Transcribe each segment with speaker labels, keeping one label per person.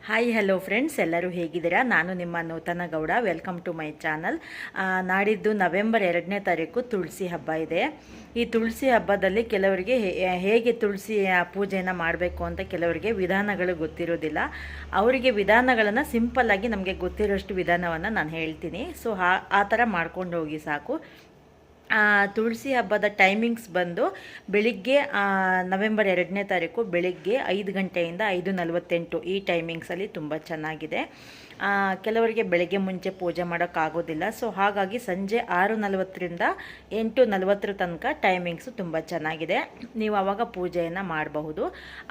Speaker 1: Hi hello friends, ಎಲ್ಲರೂ ಹೇಗಿದ್ದೀರಾ? ನಾನು ನಿಮ್ಮ Nutana Gowda. Welcome to my channel. ನಾಡಿದ್ದು ನವೆಂಬರ್ 2ನೇ ತಾರೀಕು ತುಳಸಿ ಹಬ್ಬ ಇದೆ. ಈ ತುಳಸಿ ಹಬ್ಬದಲ್ಲಿ ಕೆಲವರಿಗೆ ಹೇಗೆ ತುಳಸಿ ಪೂಜೆಯನ್ನು ಮಾಡಬೇಕು ಅಂತ ಕೆಲವರಿಗೆ ವಿಧಾನಗಳು ಗೊತ್ತಿರೋದಿಲ್ಲ. ಅವರಿಗೆ ವಿಧಾನಗಳನ್ನು ಸಿಂಪಲ್ಲಾಗಿ ನಮಗೆ ಗೊತ್ತಿರೋಷ್ಟು ವಿಧಾನವನ್ನು ನಾನು ಹೇಳ್ತೀನಿ. ಸೊ ಆ ಥರ ಮಾಡ್ಕೊಂಡು ಹೋಗಿ ಸಾಕು. ತುಳಸಿ ಹಬ್ಬದ ಟೈಮಿಂಗ್ಸ್ ಬಂದು ಬೆಳಿಗ್ಗೆ ನವೆಂಬರ್ 2ನೇ ತಾರೀಕು ಬೆಳಿಗ್ಗೆ 5 ಗಂಟೆಯಿಂದ 5:48 ಈ ಟೈಮಿಂಗ್ಸಲ್ಲಿ ತುಂಬ ಚೆನ್ನಾಗಿದೆ. ಕೆಲವರಿಗೆ ಬೆಳಗ್ಗೆ ಮುಂಚೆ ಪೂಜೆ ಮಾಡೋಕ್ಕಾಗೋದಿಲ್ಲ. ಸೊ ಹಾಗಾಗಿ ಸಂಜೆ 6:40ರಿಂದ 8:40 ತನಕ ಟೈಮಿಂಗ್ಸು ತುಂಬ ಚೆನ್ನಾಗಿದೆ. ನೀವು ಆವಾಗ ಪೂಜೆಯನ್ನು ಮಾಡಬಹುದು.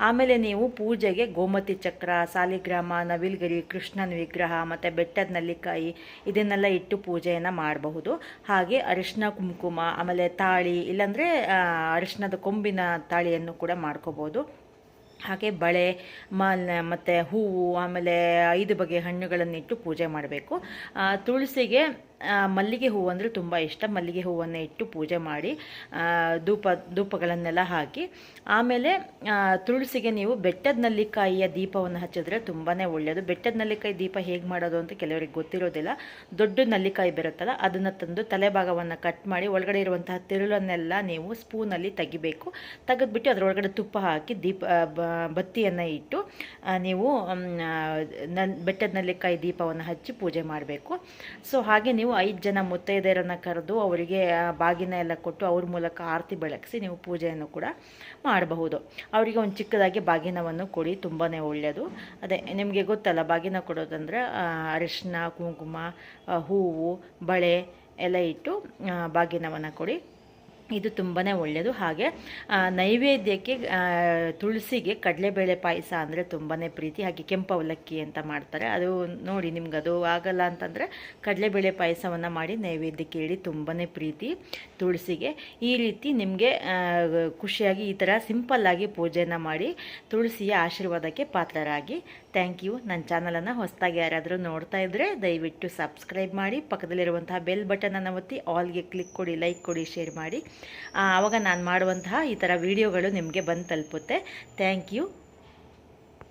Speaker 1: ಆಮೇಲೆ ನೀವು ಪೂಜೆಗೆ ಗೋಮತಿ ಚಕ್ರ, ಸಾಲಿಗ್ರಾಮ, ನವಿಲ್ಗರಿ, ಕೃಷ್ಣನ ವಿಗ್ರಹ ಮತ್ತು ಬೆಟ್ಟದ ನೆಲ್ಲಿಕಾಯಿ ಇದನ್ನೆಲ್ಲ ಇಟ್ಟು ಪೂಜೆಯನ್ನು ಮಾಡಬಹುದು. ಹಾಗೆ ಅರಿಶಿನ ಕುಂಕುಮ, ಆಮೇಲೆ ತಾಳಿ, ಇಲ್ಲಾಂದರೆ ಅರಿಶಿನದ ಕೊಂಬಿನ ತಾಳಿಯನ್ನು ಕೂಡ ಮಾಡ್ಕೋಬೋದು. ಹಾಗೆ ಬಳೆ ಮತ್ತು ಹೂವು, ಆಮೇಲೆ 5 ಬಗೆಯ ಹಣ್ಣುಗಳನ್ನಿಟ್ಟು ಪೂಜೆ ಮಾಡಬೇಕು. ತುಳಸಿಗೆ ಮಲ್ಲಿಗೆ ಹೂವು ಅಂದರೆ ತುಂಬ ಇಷ್ಟ. ಮಲ್ಲಿಗೆ ಹೂವನ್ನು ಇಟ್ಟು ಪೂಜೆ ಮಾಡಿ ಧೂಪಗಳನ್ನೆಲ್ಲ ಹಾಕಿ, ಆಮೇಲೆ ತುಳಸಿಗೆ ನೀವು ಬೆಟ್ಟದ ನೆಲ್ಲಿಕಾಯಿಯ ದೀಪವನ್ನು ಹಚ್ಚಿದ್ರೆ ತುಂಬಾ ಒಳ್ಳೆಯದು. ಬೆಟ್ಟದ ನೆಲ್ಲಿಕಾಯಿ ದೀಪ ಹೇಗೆ ಮಾಡೋದು ಅಂತ ಕೆಲವರಿಗೆ ಗೊತ್ತಿರೋದಿಲ್ಲ. ದೊಡ್ಡ ನೆಲ್ಲಿಕಾಯಿ ಬರುತ್ತಲ್ಲ, ಅದನ್ನು ತಂದು ತಲೆಭಾಗವನ್ನು ಕಟ್ ಮಾಡಿ ಒಳಗಡೆ ಇರುವಂತಹ ತಿರುಳನ್ನೆಲ್ಲ ನೀವು ಸ್ಪೂನಲ್ಲಿ ತೆಗಿಬೇಕು. ತೆಗೆದ್ಬಿಟ್ಟು ಅದರೊಳಗಡೆ ತುಪ್ಪ ಹಾಕಿ ಬತ್ತಿಯನ್ನು ಇಟ್ಟು ನೀವು ಬೆಟ್ಟದ ನೆಲ್ಲಿಕಾಯಿ ದೀಪವನ್ನು ಹಚ್ಚಿ ಪೂಜೆ ಮಾಡಬೇಕು. ಸೊ ಹಾಗೆ ನೀವು 5 ಜನ ಮುತ್ತೈದೆಯರನ್ನು ಕರೆದು ಅವರಿಗೆ ಬಾಗಿನ ಎಲ್ಲ ಕೊಟ್ಟು ಅವ್ರ ಮೂಲಕ ಆರತಿ ಬೆಳಗಿಸಿ ನೀವು ಪೂಜೆಯನ್ನು ಕೂಡ ಮಾಡಬಹುದು. ಅವರಿಗೆ ಒಂದು ಚಿಕ್ಕದಾಗಿ ಬಾಗಿನವನ್ನು ಕೊಡಿ, ತುಂಬಾ ಒಳ್ಳೆಯದು. ಅದೇ ನಿಮಗೆ ಗೊತ್ತಲ್ಲ, ಬಾಗಿನ ಕೊಡೋದಂದರೆ ಅರಿಶಿನ, ಕುಂಕುಮ, ಹೂವು, ಬಳೆ ಎಲ್ಲ ಇಟ್ಟು ಬಾಗಿನವನ್ನು ಕೊಡಿ. ಇದು ತುಂಬಾ ಒಳ್ಳೆಯದು. ಹಾಗೆ ನೈವೇದ್ಯಕ್ಕೆ ತುಳಸಿಗೆ ಕಡಲೆಬೇಳೆ ಪಾಯಸ ಅಂದರೆ ತುಂಬಾ ಪ್ರೀತಿ. ಹಾಗೆ ಕೆಂಪು ಅವಲಕ್ಕಿ ಅಂತ ಮಾಡ್ತಾರೆ, ಅದು ನೋಡಿ ನಿಮ್ಗೆ ಅದು ಆಗಲ್ಲ ಅಂತಂದರೆ ಕಡಲೆಬೇಳೆ ಪಾಯಸವನ್ನು ಮಾಡಿ ನೈವೇದ್ಯಕ್ಕೆ ಇಡಿ. ತುಂಬಾ ಪ್ರೀತಿ ತುಳಸಿಗೆ. ಈ ರೀತಿ ನಿಮಗೆ ಖುಷಿಯಾಗಿ ಈ ಥರ ಸಿಂಪಲ್ಲಾಗಿ ಪೂಜೆಯನ್ನು ಮಾಡಿ ತುಳಸಿಯ ಆಶೀರ್ವಾದಕ್ಕೆ ಪಾತ್ರರಾಗಿ. Thank you. ನನ್ನ ಚಾನಲನ್ನು ಹೊಸದಾಗಿ ಯಾರಾದರೂ ನೋಡ್ತಾ ಇದ್ದರೆ ದಯವಿಟ್ಟು ಸಬ್ಸ್ಕ್ರೈಬ್ ಮಾಡಿ, ಪಕ್ಕದಲ್ಲಿರುವಂತಹ ಬೆಲ್ ಬಟನನ್ನು ಒತ್ತಿ ಆಲ್ಗೆ ಕ್ಲಿಕ್ ಕೊಡಿ, ಲೈಕ್ ಕೊಡಿ, ಶೇರ್ ಮಾಡಿ. ಆವಾಗ ನಾನು ಮಾಡುವಂತಹ ಈ ಥರ ವಿಡಿಯೋಗಳು ನಿಮಗೆ ಬಂದು ತಲುಪುತ್ತೆ. Thank you.